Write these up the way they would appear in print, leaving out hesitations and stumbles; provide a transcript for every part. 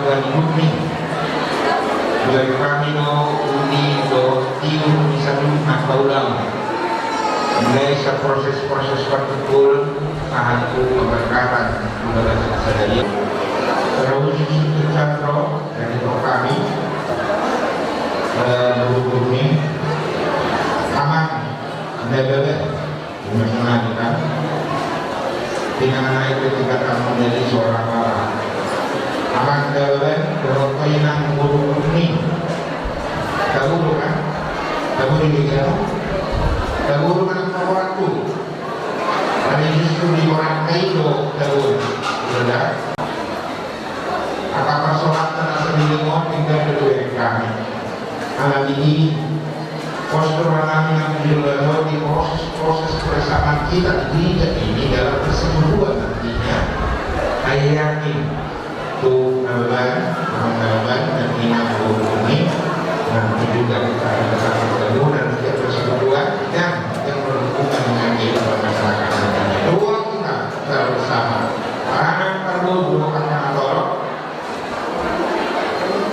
Tuhan bumi dari kami no uni do tiu bisa maka ulang mulai proses-proses partikul satu pemberkatan kepada sadaya terus cakro dari kami bumi aman nebele dimaksudkan dengan naik ketika kamu menjadi seorang orang aman nebele berkaitan guru ini kamu bukan kamu dilihat kamu bukan waktu ada justru di orang itu kamu sudah apakah sholat tanah sendiri mau tinggal berdua kami anak ini postur kami yang juga di proses persamaan kita di gereja ini dalam persekutuan nantinya saya yakin tuh nalaban dan inang ini nanti juga kita akan bertemu dan setiap persekutuan dan yang berhubungan dengan kehidupan masyarakat nantinya dua kita bersama karena perlu dua kata tolong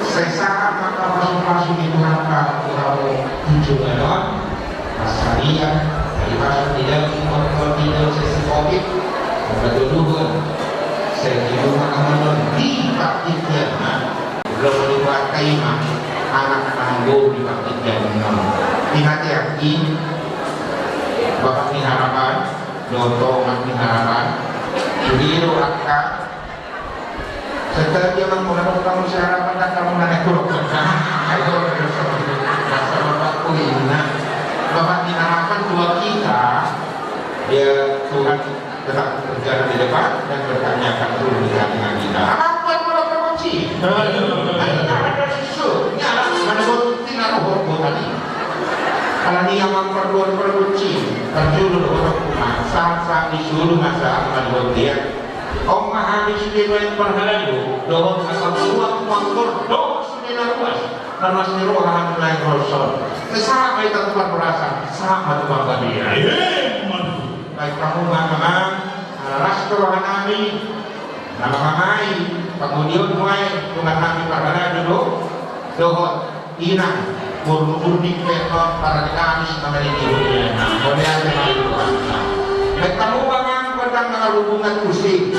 sesaat maka masuk itu maka kurang tujuh galon masalah dari masuk tidak kontrol tidak sesi covid berdua saya hidup akan di praktiknya belum dibuat kaimah anak-anak gue di praktiknya hati-hati bapak ini harapan contoh ini harapan jadi akan setelah dia menggunakan kamu harapan dan kamu naik turun ayo sama bapakku ini bapak ini harapan dua kita dia Tuhan tetap berjalan di depan dan bertanyakan dulu dengan kita apa yang mau berkunci ada susu nyala mana bukti naruh tadi kalau dia memperluan berkunci berjudul orang rumah sang disuruh masa akan dia Om Mahami sudah main berhala itu doang asal uang mangkur doang sudah luas dan masih rohan naik rosol sama itu tempat berasa sama tempat tadi baik kamu mengatakan rastro hanami nama mamai kemudian mulai dengan kami berhala dulu doang inang murni petor para kami sama ini boleh ada baik kamu tentang hubungan musik